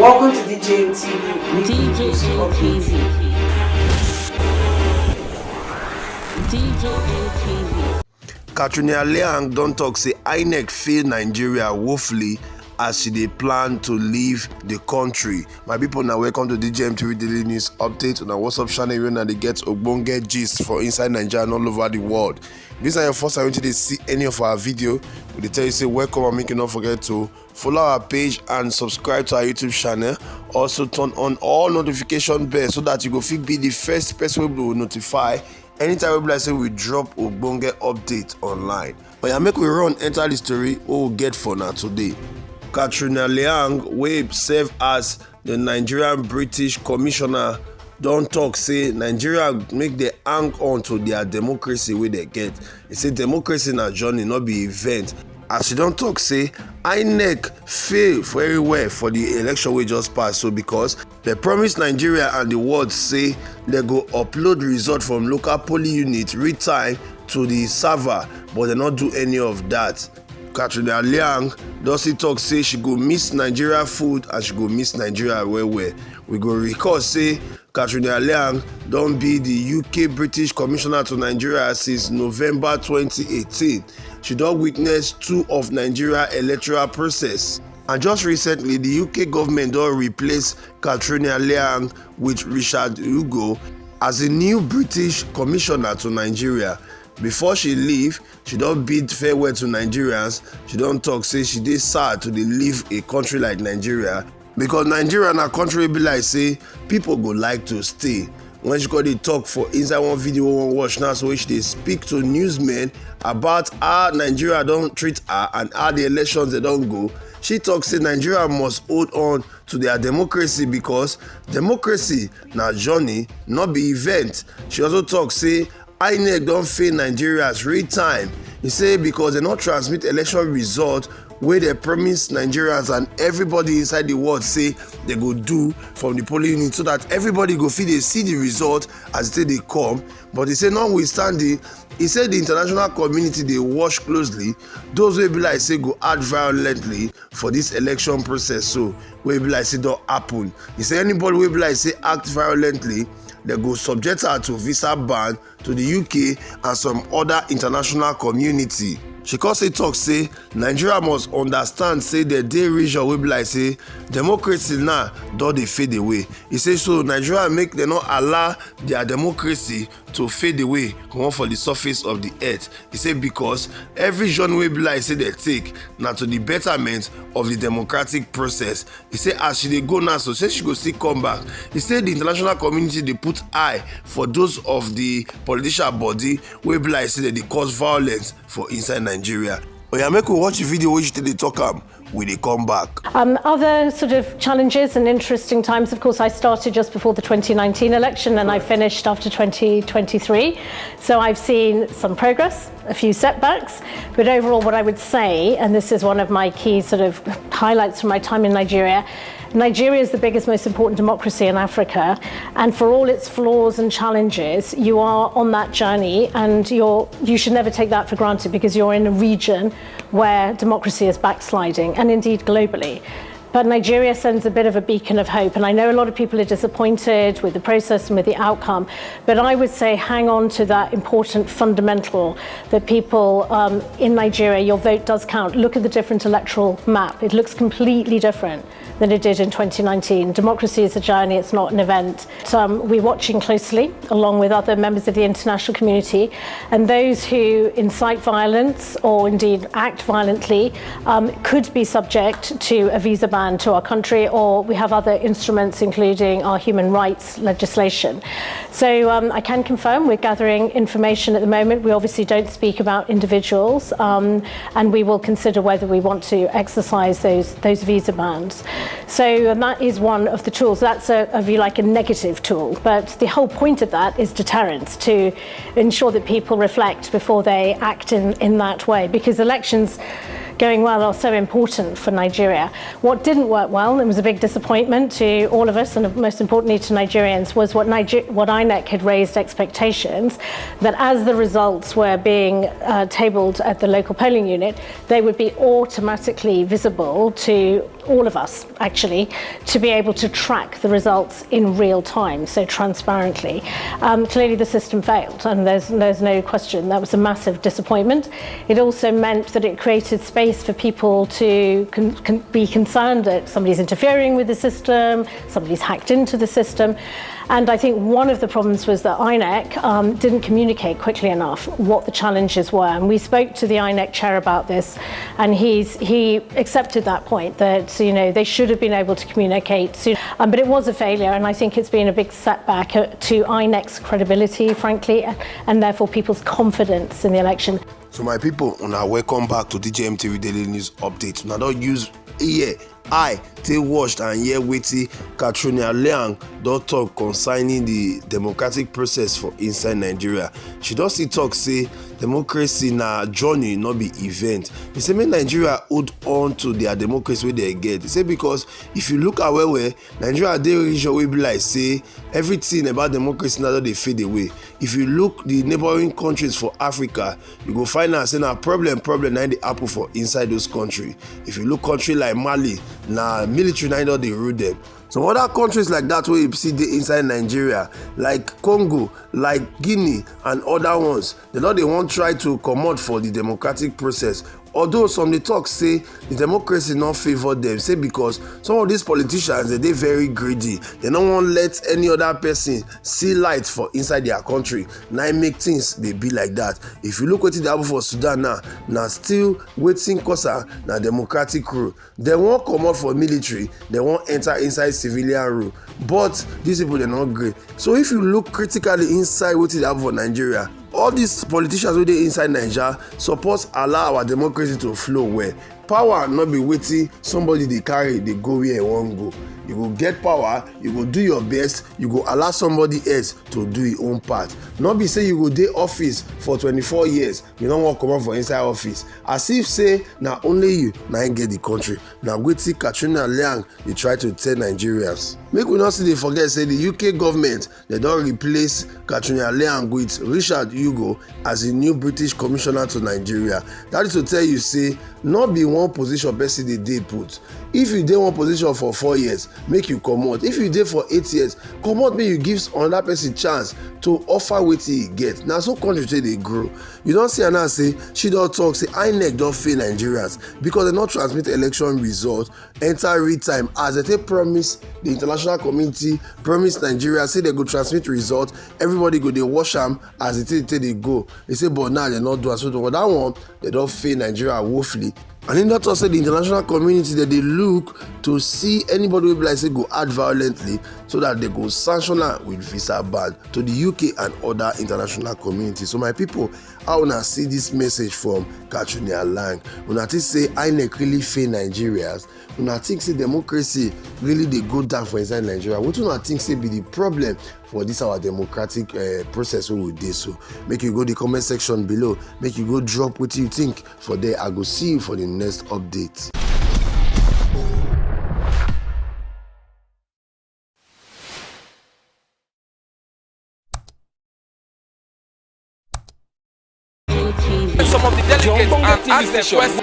Welcome to DJM TV. DJM TV. Katrina Liang don talk say INEC fail Nigeria woefully as she dey plan to leave the country. My people, now welcome to DJM TV Daily News Update on our WhatsApp channel where they get ogbonge gist for inside Nigeria and all over the world. If this is your first time to see any of our video, we tell you say welcome and make you not forget to follow our page and subscribe to our YouTube channel. Also turn on all notification bells so that you go fit be the first person we will notify anytime we say we drop ogbonge update online. But yeah, make we run enter the story we will get for now today. Katrina Liang, wey serve as the Nigerian British Commissioner, don talk say Nigeria make dem hang on to their democracy wey dem get. He say democracy na journey, not be event. As she don talk say INEC fail very well for the election wey just pass, so because they promise Nigeria and the world say they go upload result from local polling unit real time to the server, but they not do any of that. Katrina Liang don still talk say she go miss Nigeria food and she go miss Nigeria well. We go recall say Katrina Liang don be the UK British Commissioner to Nigeria since November 2018. She don witness two of Nigeria electoral process. And just recently, the UK government don replace Katrina Liang with Richard Hugo as the new British Commissioner to Nigeria. Before she leave, she don bid farewell to Nigerians. She don talk say she dey sad to dey leave a country like Nigeria because Nigeria na country be like say people go like to stay. When she go dey talk for inside one video we wan watch now, so she dey speak to newsmen about how Nigeria don treat her and how the elections dey don go. She talk say Nigeria must hold on to their democracy because democracy na journey, not be event. She also talk say INEC don fail Nigeria's real time. He say because they not transmit election result where they promise Nigerians and everybody inside the world say they go do from the polling unit so that everybody go feel they see the result as they come. But he say notwithstanding, he said the international community they watch closely. Those will be like say go act violently for this election process. So will be like say don't happen. He say anybody will be like say act violently, they go subject her to visa ban to the UK and some other international community. She also talk say Nigeria must understand say the day region will be like say democracy now don dey fade away. He say so Nigeria make them not allow their democracy to fade away come on for the surface of the earth. He say because every journey will be like say they take now to the betterment of the democratic process. He say as she dey go now, so say she go still come back. He say the international community they put eye for those of the political body will be like say that they cause violence for inside Nigeria. Oya, make we watch the video which they talk when they come back. Other sort of challenges and interesting times, of course, I started just before the 2019 election and I finished after 2023. So I've seen some progress, a few setbacks, but overall what I would say, and this is one of my key sort of highlights from my time in Nigeria, Nigeria is the biggest, most important democracy in Africa, and for all its flaws and challenges, you are on that journey, and you should never take that for granted because you're in a region where democracy is backsliding, and indeed globally. But Nigeria sends a bit of a beacon of hope, and I know a lot of people are disappointed with the process and with the outcome, but I would say hang on to that important fundamental that people in Nigeria, your vote does count. Look at the different electoral map. It looks completely different than it did in 2019. Democracy is a journey, it's not an event. We're watching closely, along with other members of the international community, and those who incite violence or indeed act violently could be subject to a visa ban to our country, or we have other instruments including our human rights legislation. So I can confirm we're gathering information at the moment. We obviously don't speak about individuals, and we will consider whether we want to exercise those visa bans. So that is one of the tools. That's if you like, a negative tool, but the whole point of that is deterrence, to ensure that people reflect before they act in that way, because elections going well are so important for Nigeria. What didn't work well, and was a big disappointment to all of us, and most importantly to Nigerians, was what INEC had raised expectations, that as the results were being tabled at the local polling unit, they would be automatically visible to all of us actually, to be able to track the results in real time, so transparently. Clearly the system failed, and there's no question. That was a massive disappointment. It also meant that it created space for people to be concerned that somebody's interfering with the system, somebody's hacked into the system. And I think one of the problems was that INEC didn't communicate quickly enough what the challenges were. And we spoke to the INEC chair about this, and he accepted that point, that they should have been able to communicate soon. But it was a failure, and I think it's been a big setback to INEC's credibility, frankly, and therefore people's confidence in the election. So my people, welcome back to DJMTV Daily News Update. Now don't use ear, eye, take watched and hear wetin Katrina Liang don talk concerning the democratic process for inside Nigeria. She don still talk say democracy na journey, not be event. He say make Nigeria hold on to their democracy wey they get. He say because if you look at where Nigeria dey region wey be like say everything about democracy now dey fade away. If you look the neighboring countries for Africa, you go find out say na problem na dey happen for inside those countries. If you look country like Mali, na military na dey rule them. Some other countries like that wey you see dey inside Nigeria, like Congo, like Guinea and other ones, they no dey wan try to comot for the democratic process. Although some dey talk say the democracy not favour them, say because some of these politicians they very greedy, they no wan let any other person see light for inside their country. Now it make things they be like that. If you look wetin dey happen for Sudan now still wetin cause na democratic rule. They won't comot for military, they won't enter inside civilian rule. But these people they not great. So if you look critically inside wetin dey happen for Nigeria, all these politicians wey dey inside Naija suppose allow our democracy to flow well. Power not be wetin somebody dey carry dey go where e wan go. You go get power, you go do your best, you go allow somebody else to do his own part. Not be say you go dey office for 24 years, you don't want to come out for inside office. As if say na only you na im get the country. Na wetin Katrina Liang dey try to tell Nigerians. Make we not still dey forget say the UK government they don replace Katrina Liang with Richard Hugo as the new British commissioner to Nigeria. That is to tell you say not be one position person dey put. If you dey one position for 4 years, make you comot. If you dey for 8 years, comot make you give another person chance to offer wetin he get. Na so country dey grow. You don see her now say she don talk say INEC don fail Nigerians because they not transmit election result enter real time as they take promise the international community, promise Nigeria say they go transmit result, everybody go dey watch am as they take dey go. They say but now they not do am. So for that one they don fail Nigeria woefully. And in that also the international community that they look to see anybody wey like say go act violently so that they go sanction her with visa ban to the UK and other international communities. So my people, how una see this message from Katrina Liang? Una think say INEC really fail Nigerians? Una think say democracy really dey go down for inside Nigeria? What una think say be the problem for this our democratic process wey we dey? So make you go the comment section below, make you go drop wetin you think for there. I go see you for the next update. Some of the delegates and ask them questions.